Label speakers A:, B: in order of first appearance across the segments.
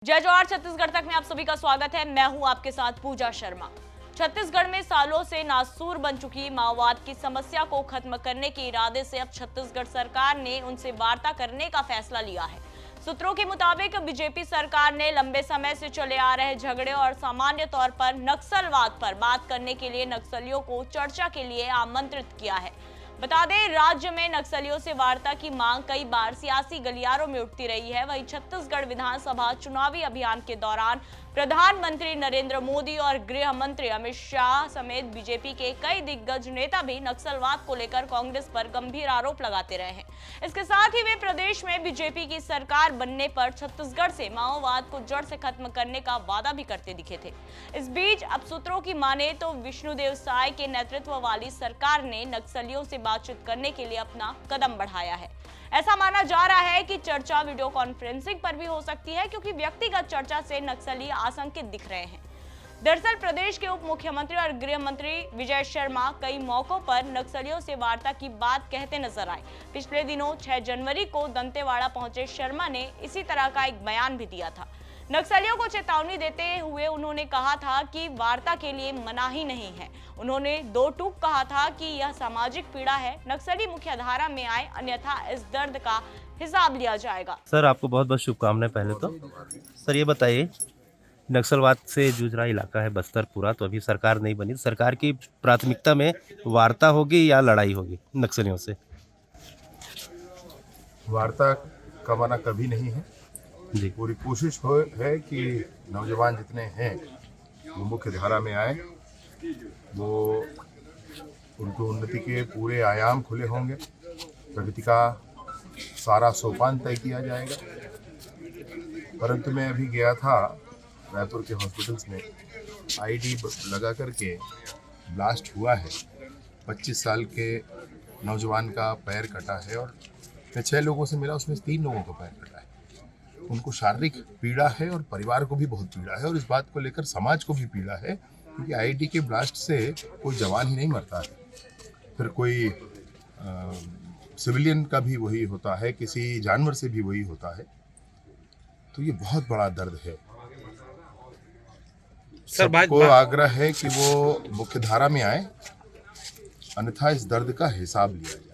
A: जय जवाहर छत्तीसगढ़ तक में आप सभी का स्वागत है। मैं हूं आपके साथ पूजा शर्मा। छत्तीसगढ़ में सालों से नासूर बन चुकी माओवाद की समस्या को खत्म करने के इरादे से अब छत्तीसगढ़ सरकार ने उनसे वार्ता करने का फैसला लिया है। सूत्रों के मुताबिक बीजेपी सरकार ने लंबे समय से चले आ रहे झगड़े और सामान्य तौर पर नक्सलवाद पर बात करने के लिए नक्सलियों को चर्चा के लिए आमंत्रित किया है। बता दें, राज्य में नक्सलियों से वार्ता की मांग कई बार सियासी गलियारों में उठती रही है। वहीं छत्तीसगढ़ विधानसभा चुनावी अभियान के दौरान प्रधानमंत्री नरेंद्र मोदी और गृह मंत्री अमित शाह समेत बीजेपी के कई दिग्गज नेता भी नक्सलवाद को लेकर कांग्रेस पर गंभीर आरोप लगाते रहे हैं। इसके साथ ही वे प्रदेश में बीजेपी की सरकार बनने पर छत्तीसगढ़ से माओवाद को जड़ से खत्म करने का वादा भी करते दिखे थे। इस बीच अब सूत्रों की माने तो विष्णुदेव साय के नेतृत्व वाली सरकार ने नक्सलियों से बातचीत करने के लिए अपना कदम बढ़ाया है। ऐसा माना जा रहा है कि चर्चा वीडियो कॉन्फ्रेंसिंग पर भी हो सकती है, क्योंकि व्यक्तिगत चर्चा से नक्सली आशंकित दिख रहे हैं। दरअसल प्रदेश के उप मुख्यमंत्री और गृह मंत्री विजय शर्मा कई मौकों पर नक्सलियों से वार्ता की बात कहते नजर आए। पिछले दिनों 6 जनवरी को दंतेवाड़ा पहुंचे शर्मा ने इसी तरह का एक बयान भी दिया था। नक्सलियों को चेतावनी देते हुए उन्होंने कहा था कि वार्ता के लिए मनाही नहीं है। उन्होंने 2 टूक कहा था कि यह सामाजिक पीड़ा है, नक्सली मुख्यधारा में आए, अन्यथा इस दर्द का हिसाब लिया जाएगा।
B: सर, आपको बहुत बहुत शुभकामनाएं। पहले तो सर ये बताइए, नक्सलवाद से जूझ रहा इलाका है बस्तर पूरा, तो अभी सरकार नहीं बनी, सरकार की प्राथमिकता में वार्ता होगी या लड़ाई होगी नक्सलियों से?
C: वार्ता का मना कभी नहीं है
B: जी।
C: पूरी कोशिश है कि नौजवान जितने हैं वो मुख्य धारा में आए, वो उनको उन्नति के पूरे आयाम खुले होंगे, प्रगति का सारा सोपान तय किया जाएगा। परंतु मैं अभी गया था रायपुर के हॉस्पिटल्स में, आईडी लगा करके ब्लास्ट हुआ है। 25 साल के नौजवान का पैर कटा है और मैं 6 लोगों से मिला, उसमें 3 लोगों का पैर कटा है। उनको शारीरिक पीड़ा है और परिवार को भी बहुत पीड़ा है, और इस बात को लेकर समाज को भी पीड़ा है, क्योंकि आईडी के ब्लास्ट से कोई जवान ही नहीं मरता है, फिर कोई सिविलियन का भी वही होता है, किसी जानवर से भी वही होता है। तो ये बहुत बड़ा दर्द है। सबको आग्रह है कि वो मुख्यधारा में आए, अन्यथा इस दर्द का हिसाब लिया जाए।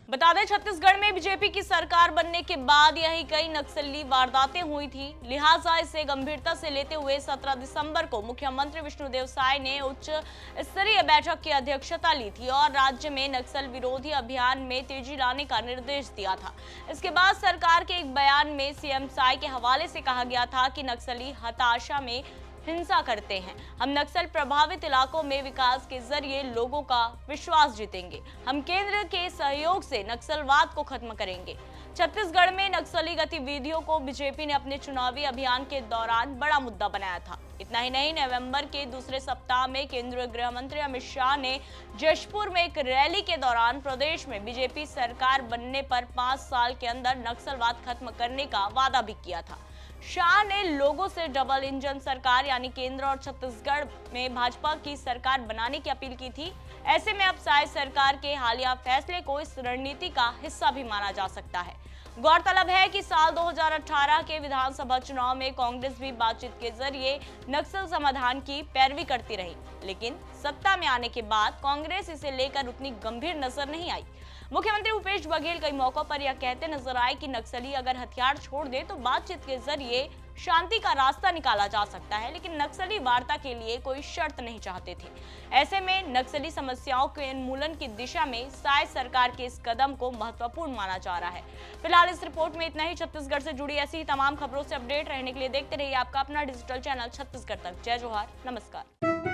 A: बता दें, छत्तीसगढ़ में बीजेपी की सरकार बनने के बाद यही कई नक्सली वारदातें हुई थी। लिहाजा इसे गंभीरता से लेते हुए 17 दिसंबर को मुख्यमंत्री विष्णुदेव साय ने उच्च स्तरीय बैठक की अध्यक्षता ली थी और राज्य में नक्सल विरोधी अभियान में तेजी लाने का निर्देश दिया था। इसके बाद सरकार के एक बयान में सीएम साय के हवाले से कहा गया था कि नक्सली हताशा में हिंसा करते हैं। हम नक्सल प्रभावित इलाकों में विकास के जरिए लोगों का विश्वास जीतेंगे। हम केंद्र के सहयोग से नक्सलवाद को खत्म करेंगे। छत्तीसगढ़ में नक्सली गतिविधियों को बीजेपी ने अपने चुनावी अभियान के दौरान बड़ा मुद्दा बनाया था। इतना ही नहीं, नवंबर के दूसरे सप्ताह में केंद्रीय गृह मंत्री अमित शाह ने जशपुर में एक रैली के दौरान प्रदेश में बीजेपी सरकार बनने पर 5 साल के अंदर नक्सलवाद खत्म करने का वादा भी किया था। शाह ने लोगों से डबल इंजन सरकार यानी केंद्र और छत्तीसगढ़ में भाजपा की सरकार बनाने की अपील की थी। ऐसे में अब साय सरकार के हालिया फैसले को इस रणनीति का हिस्सा भी माना जा सकता है। गौरतलब है कि साल 2018 के विधानसभा चुनाव में कांग्रेस भी बातचीत के जरिए नक्सल समाधान की पैरवी करती रही, लेकिन सत्ता में आने के बाद कांग्रेस इसे लेकर उतनी गंभीर नजर नहीं आई। मुख्यमंत्री भूपेश बघेल कई मौकों पर यह कहते नजर आए कि नक्सली अगर हथियार छोड़ दे तो बातचीत के जरिए शांति का रास्ता निकाला जा सकता है, लेकिन नक्सली वार्ता के लिए कोई शर्त नहीं चाहते थे। ऐसे में नक्सली समस्याओं के उन्मूलन की दिशा में साय सरकार के इस कदम को महत्वपूर्ण माना जा रहा है। फिलहाल इस रिपोर्ट में इतना ही। छत्तीसगढ़ से जुड़ी ऐसी ही तमाम खबरों से अपडेट रहने के लिए देखते रहिए आपका अपना डिजिटल चैनल छत्तीसगढ़ तक। जय जोहार, नमस्कार।